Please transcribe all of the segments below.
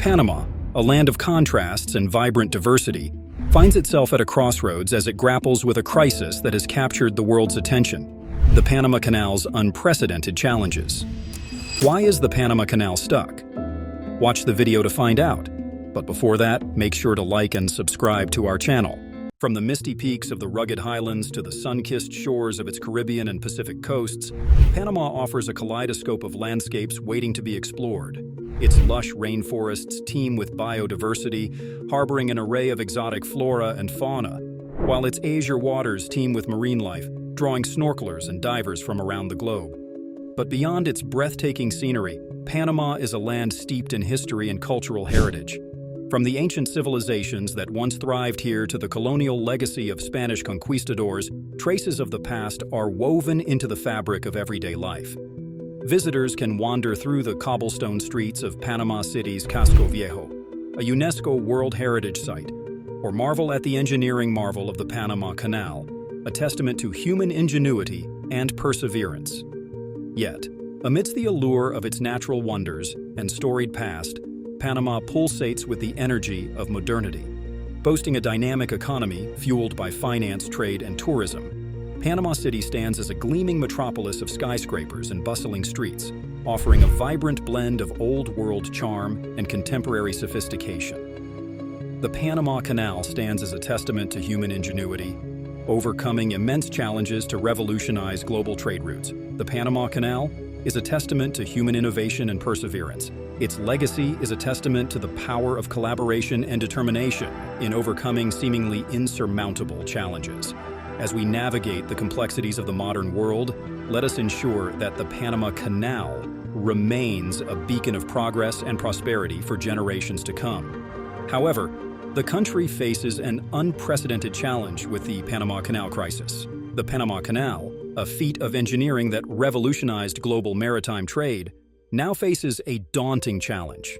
Panama, a land of contrasts and vibrant diversity, finds itself at a crossroads as it grapples with a crisis that has captured the world's attention: the Panama Canal's unprecedented challenges. Why is the Panama Canal stuck? Watch the video to find out. But before that, make sure to like and subscribe to our channel. From the misty peaks of the rugged highlands to the sun-kissed shores of its Caribbean and Pacific coasts, Panama offers a kaleidoscope of landscapes waiting to be explored. Its lush rainforests teem with biodiversity, harboring an array of exotic flora and fauna, while its azure waters teem with marine life, drawing snorkelers and divers from around the globe. But beyond its breathtaking scenery, Panama is a land steeped in history and cultural heritage. From the ancient civilizations that once thrived here to the colonial legacy of Spanish conquistadors, traces of the past are woven into the fabric of everyday life. Visitors can wander through the cobblestone streets of Panama City's Casco Viejo, a UNESCO World Heritage Site, or marvel at the engineering marvel of the Panama Canal, a testament to human ingenuity and perseverance. Yet, amidst the allure of its natural wonders and storied past, Panama pulsates with the energy of modernity. Boasting a dynamic economy fueled by finance, trade, and tourism, Panama City stands as a gleaming metropolis of skyscrapers and bustling streets, offering a vibrant blend of old-world charm and contemporary sophistication. The Panama Canal stands as a testament to human ingenuity, overcoming immense challenges to revolutionize global trade routes. The Panama Canal is a testament to human innovation and perseverance. Its legacy is a testament to the power of collaboration and determination in overcoming seemingly insurmountable challenges. As we navigate the complexities of the modern world, let us ensure that the Panama Canal remains a beacon of progress and prosperity for generations to come. However, the country faces an unprecedented challenge with the Panama Canal crisis. The Panama Canal, a feat of engineering that revolutionized global maritime trade, now faces a daunting challenge: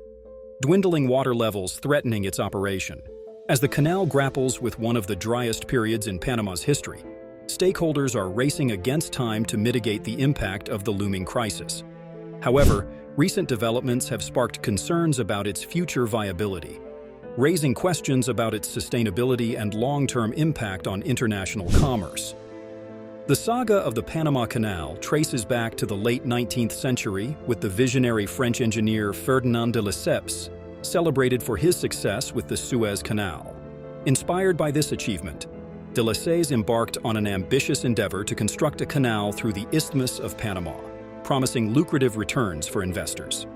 dwindling water levels threatening its operation. As the canal grapples with one of the driest periods in Panama's history, stakeholders are racing against time to mitigate the impact of the looming crisis. However, recent developments have sparked concerns about its future viability, raising questions about its sustainability and long-term impact on international commerce. The saga of the Panama Canal traces back to the late 19th century with the visionary French engineer Ferdinand de Lesseps, celebrated for his success with the Suez Canal. Inspired by this achievement, de Lesseps embarked on an ambitious endeavor to construct a canal through the Isthmus of Panama, promising lucrative returns for investors.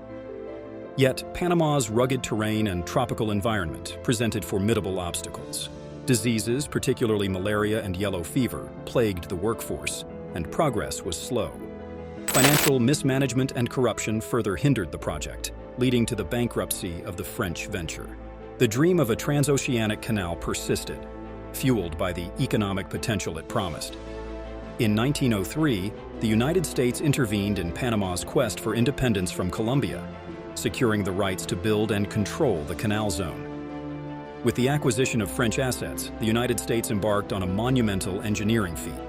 Yet, Panama's rugged terrain and tropical environment presented formidable obstacles. Diseases, particularly malaria and yellow fever, plagued the workforce, and progress was slow. Financial mismanagement and corruption further hindered the project, leading to the bankruptcy of the French venture. The dream of a transoceanic canal persisted, fueled by the economic potential it promised. In 1903, the United States intervened in Panama's quest for independence from Colombia, securing the rights to build and control the canal zone. With the acquisition of French assets, the United States embarked on a monumental engineering feat.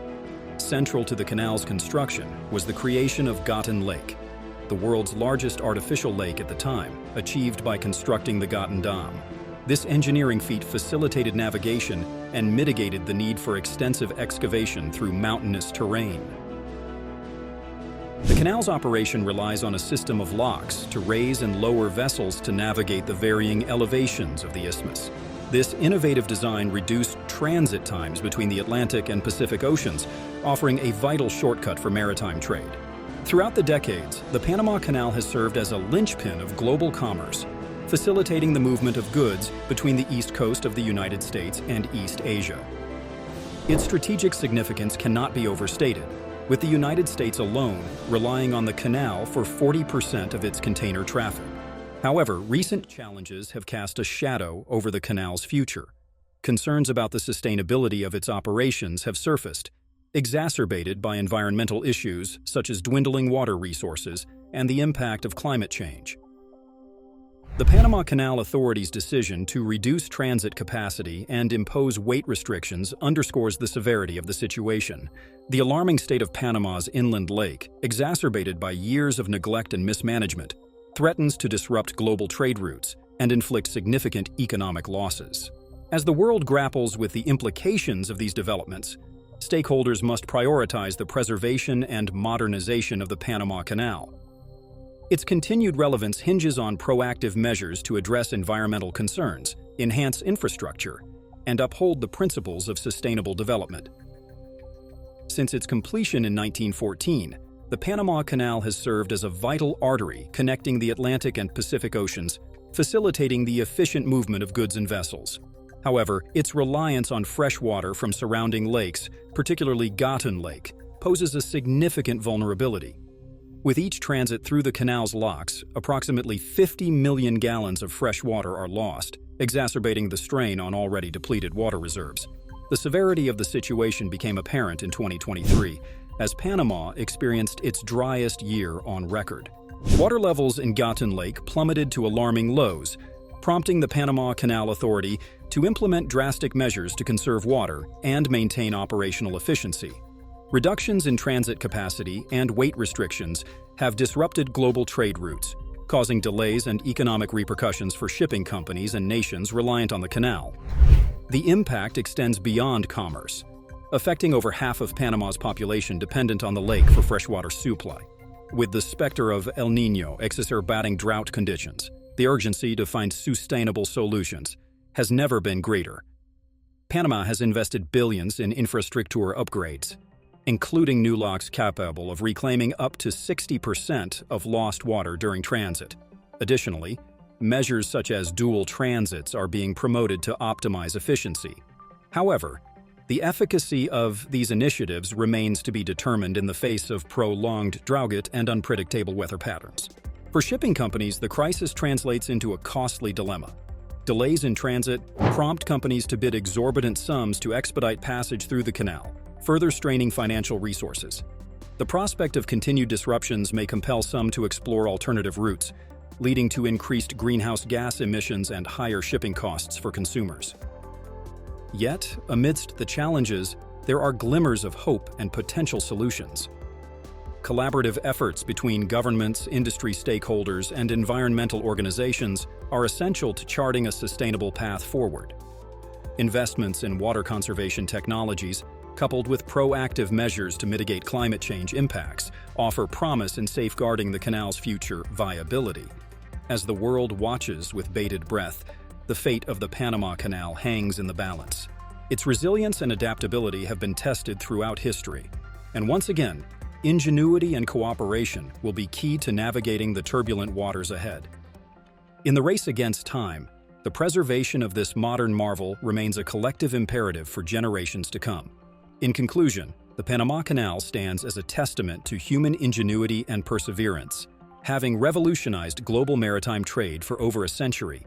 Central to the canal's construction was the creation of Gatun Lake, the world's largest artificial lake at the time, achieved by constructing the Gatun Dam. This engineering feat facilitated navigation and mitigated the need for extensive excavation through mountainous terrain. The canal's operation relies on a system of locks to raise and lower vessels to navigate the varying elevations of the isthmus. This innovative design reduced transit times between the Atlantic and Pacific Oceans, offering a vital shortcut for maritime trade. Throughout the decades, the Panama Canal has served as a linchpin of global commerce, facilitating the movement of goods between the east coast of the United States and East Asia. Its strategic significance cannot be overstated, with the United States alone relying on the canal for 40% of its container traffic. However, recent challenges have cast a shadow over the canal's future. Concerns about the sustainability of its operations have surfaced, exacerbated by environmental issues such as dwindling water resources and the impact of climate change. The Panama Canal Authority's decision to reduce transit capacity and impose weight restrictions underscores the severity of the situation. The alarming state of Panama's inland lake, exacerbated by years of neglect and mismanagement, threatens to disrupt global trade routes, and inflict significant economic losses. As the world grapples with the implications of these developments, stakeholders must prioritize the preservation and modernization of the Panama Canal. Its continued relevance hinges on proactive measures to address environmental concerns, enhance infrastructure, and uphold the principles of sustainable development. Since its completion in 1914, the Panama Canal has served as a vital artery connecting the Atlantic and Pacific Oceans, facilitating the efficient movement of goods and vessels. However, its reliance on fresh water from surrounding lakes, particularly Gatun Lake, poses a significant vulnerability. With each transit through the canal's locks, approximately 50 million gallons of fresh water are lost, exacerbating the strain on already depleted water reserves. The severity of the situation became apparent in 2023, as Panama experienced its driest year on record. Water levels in Gatun Lake plummeted to alarming lows, prompting the Panama Canal Authority to implement drastic measures to conserve water and maintain operational efficiency. Reductions in transit capacity and weight restrictions have disrupted global trade routes, causing delays and economic repercussions for shipping companies and nations reliant on the canal. The impact extends beyond commerce, affecting over half of Panama's population dependent on the lake for freshwater supply. With the specter of El Niño exacerbating drought conditions, the urgency to find sustainable solutions has never been greater. Panama has invested billions in infrastructure upgrades, including new locks capable of reclaiming up to 60% of lost water during transit. Additionally, measures such as dual transits are being promoted to optimize efficiency. However, the efficacy of these initiatives remains to be determined in the face of prolonged drought and unpredictable weather patterns. For shipping companies, the crisis translates into a costly dilemma. Delays in transit prompt companies to bid exorbitant sums to expedite passage through the canal, further straining financial resources. The prospect of continued disruptions may compel some to explore alternative routes, leading to increased greenhouse gas emissions and higher shipping costs for consumers. Yet, amidst the challenges, there are glimmers of hope and potential solutions. Collaborative efforts between governments, industry stakeholders, and environmental organizations are essential to charting a sustainable path forward. Investments in water conservation technologies, coupled with proactive measures to mitigate climate change impacts, offer promise in safeguarding the canal's future viability. As the world watches with bated breath, the fate of the Panama Canal hangs in the balance. Its resilience and adaptability have been tested throughout history, and once again, ingenuity and cooperation will be key to navigating the turbulent waters ahead. In the race against time, the preservation of this modern marvel remains a collective imperative for generations to come. In conclusion, the Panama Canal stands as a testament to human ingenuity and perseverance, having revolutionized global maritime trade for over a century.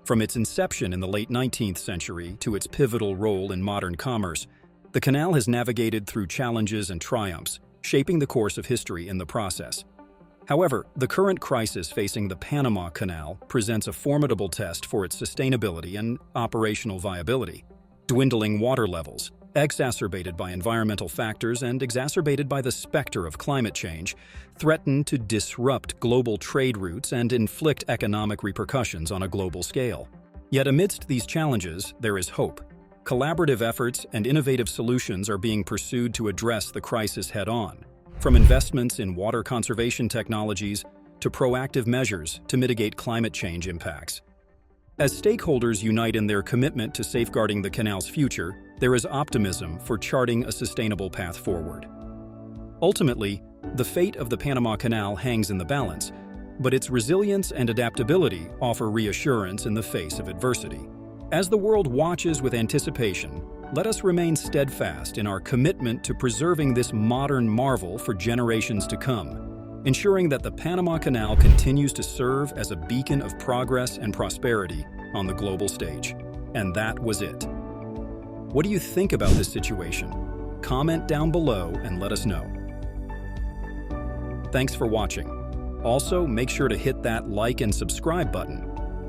From its inception in the late 19th century to its pivotal role in modern commerce, the canal has navigated through challenges and triumphs, shaping the course of history in the process. However, the current crisis facing the Panama Canal presents a formidable test for its sustainability and operational viability. Dwindling water levels, exacerbated by environmental factors and exacerbated by the specter of climate change, threaten to disrupt global trade routes and inflict economic repercussions on a global scale. Yet amidst these challenges, there is hope. Collaborative efforts and innovative solutions are being pursued to address the crisis head-on, from investments in water conservation technologies to proactive measures to mitigate climate change impacts. As stakeholders unite in their commitment to safeguarding the canal's future, there is optimism for charting a sustainable path forward. Ultimately, the fate of the Panama Canal hangs in the balance, but its resilience and adaptability offer reassurance in the face of adversity. As the world watches with anticipation, let us remain steadfast in our commitment to preserving this modern marvel for generations to come, ensuring that the Panama Canal continues to serve as a beacon of progress and prosperity on the global stage. And that was it. What do you think about this situation? Comment down below and let us know. Thanks for watching. Also, make sure to hit that like and subscribe button